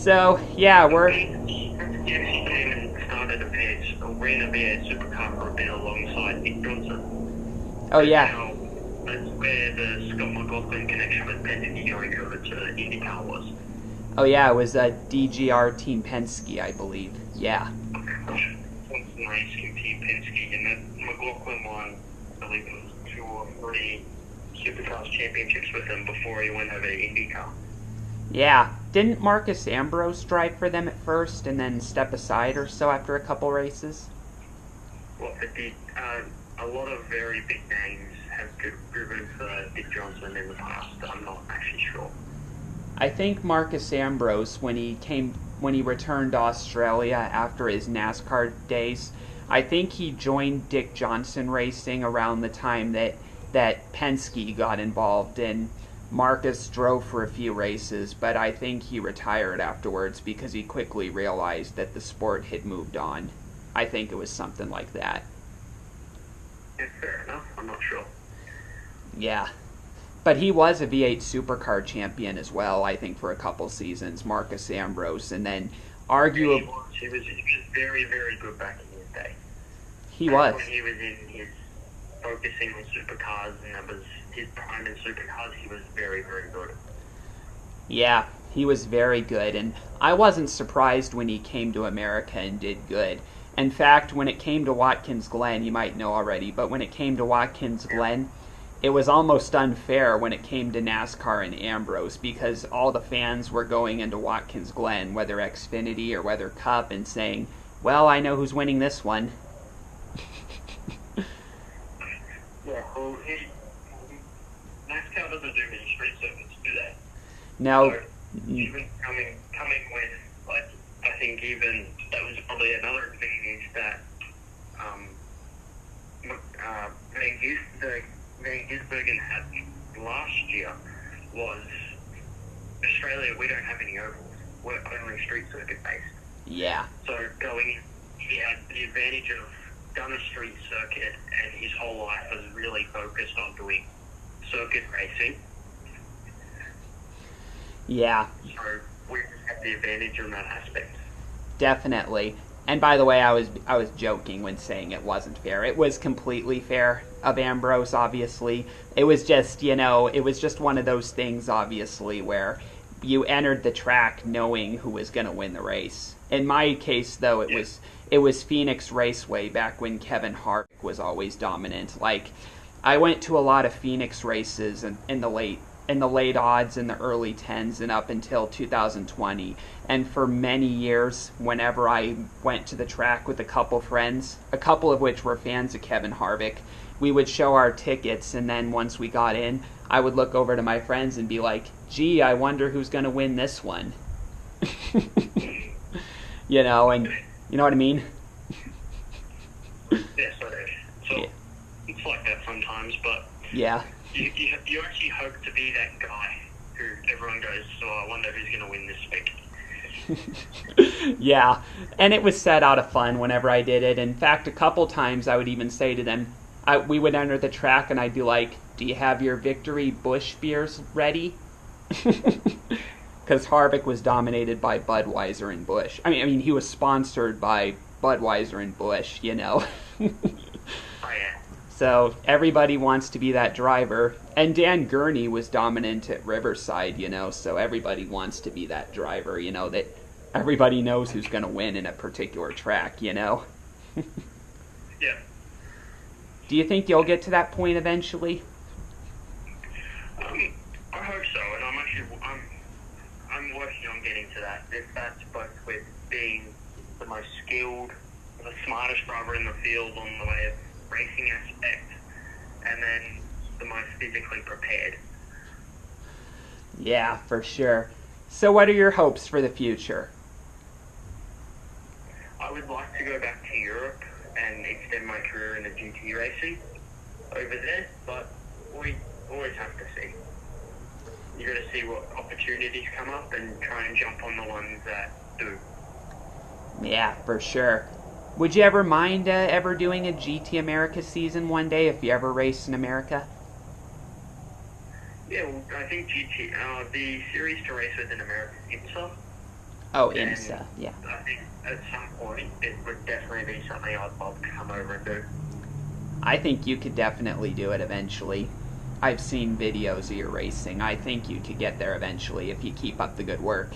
So, yeah, we're... He actually came and started ran a V8 supercar for a bit alongside Nick Johnson. Oh, yeah. That's where the Scott McLaughlin connection with Penske going over to IndyCar was. Oh, yeah, it was DGR Team Penske, I believe. Yeah. Nice Team Penske, and that McLaughlin won, I believe it was 2 or 3 Supercars championships with him before he went over to IndyCar. Yeah. Didn't Marcus Ambrose drive for them at first and then step aside or so after a couple races? Well, it did. A lot of very big names have driven for Dick Johnson in the past. I'm not actually sure. I think Marcus Ambrose, when he returned to Australia after his NASCAR days, I think he joined Dick Johnson Racing around the time that Penske got involved, and Marcus drove for a few races, but I think he retired afterwards because he quickly realized that the sport had moved on. I think it was something like that. Yeah, fair enough. I'm not sure. Yeah. But he was a V8 supercar champion as well, I think, for a couple seasons, Marcus Ambrose, and then arguably... He was very, very good back in his day. He was. When he was in his focusing on supercars, and that was his prime in supercars, he was very, very good. Yeah, he was very good, and I wasn't surprised when he came to America and did good. In fact, when it came to Watkins Glen, you might know already, but when it came to Watkins Glen, it was almost unfair when it came to NASCAR and Ambrose because all the fans were going into Watkins Glen, whether Xfinity or whether Cup, and saying, well, I know who's winning this one. Yeah, well, NASCAR doesn't do many street circuits, do they? No. So, even coming with, like, I think even, that was probably another thing is that Van Gisbergen had last year was Australia, we don't have any ovals. We're only street circuit based. Yeah. So going in, he had the advantage of done a street circuit, and his whole life was really focused on doing circuit racing. Yeah. So we had the advantage in that aspect. Definitely. And by the way, I was joking when saying it wasn't fair. It was completely fair of Ambrose, obviously. It was just, it was just one of those things, obviously, where you entered the track knowing who was going to win the race. In my case, though, it was Phoenix Raceway back when Kevin Harvick was always dominant. Like, I went to a lot of Phoenix races in the late odds, in the early 10s, and up until 2020. And for many years, whenever I went to the track with a couple friends, a couple of which were fans of Kevin Harvick, we would show our tickets, and then once we got in, I would look over to my friends and be like, gee, I wonder who's going to win this one. And you know what I mean? Yes, so yeah. It's like that sometimes, but yeah. You actually hope to be that guy who everyone goes, so I wonder who's going to win this week. Yeah, and it was set out of fun whenever I did it. In fact, a couple times I would even say to them, we would enter the track and I'd be like, do you have your Victory Busch beers ready? Because Harvick was dominated by Budweiser and Busch. I mean, he was sponsored by Budweiser and Busch, Oh, yeah. So everybody wants to be that driver. And Dan Gurney was dominant at Riverside, so everybody wants to be that driver, that everybody knows who's going to win in a particular track, Yeah. Do you think you'll get to that point eventually? I hope so, and I'm working on getting to that. If that's both with being the most skilled, the smartest driver in the field on the way of racing aspect, and then the most physically prepared. Yeah, for sure. So what are your hopes for the future? I would like to go back to Europe and extend my career in the GT racing over there, but we always have to see. You got to see what opportunities come up and try and jump on the ones that do. Yeah, for sure. Would you ever mind ever doing a GT America season one day if you ever race in America? Yeah, well, I think GT, the series to race with in America is IMSA. Oh, And IMSA, yeah. I think at some point it would definitely be something I'd love to come over and do. I think you could definitely do it eventually. I've seen videos of your racing. I think you could get there eventually if you keep up the good work.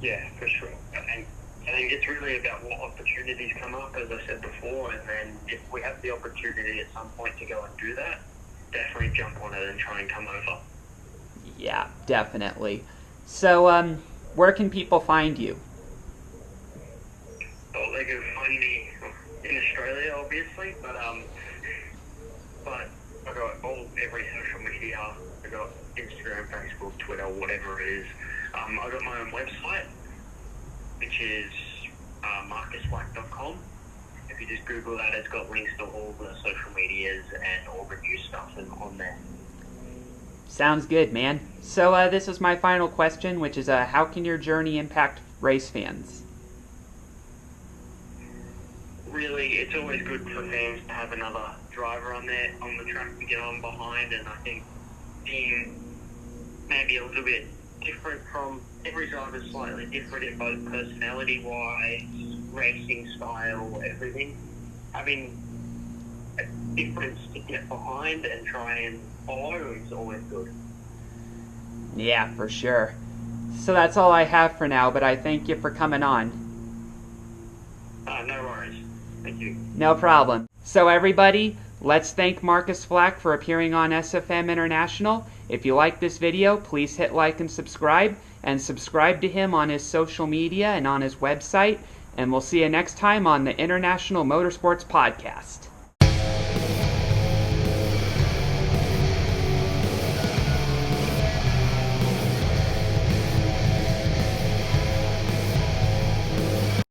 Yeah, for sure. And I think it's really about what opportunities come up, as I said before, and then if we have the opportunity at some point to go and do that, definitely jump on it and try and come over. Yeah, definitely. So, where can people find you? Well, they can find me in Australia, obviously, but I got every social media. I got Instagram, Facebook, Twitter, whatever it is. I got my own website, which is marcosflack.com. If you just Google that, it's got links to all the social medias and all the new stuff on there. Sounds good, man. So, this is my final question, which is, how can your journey impact race fans? Really, it's always good for fans to have another driver on the track to get on behind, and I think being maybe a little bit different from every driver's slightly different in both personality-wise, racing style, everything. Having a difference to get behind and try and follow is always good. Yeah, for sure. So that's all I have for now, but I thank you for coming on. No worries. Thank you. No problem. So everybody, let's thank Marcos Flack for appearing on SFM International. If you like this video, please hit like and subscribe to him on his social media and on his website, and we'll see you next time on the International Motorsports Podcast.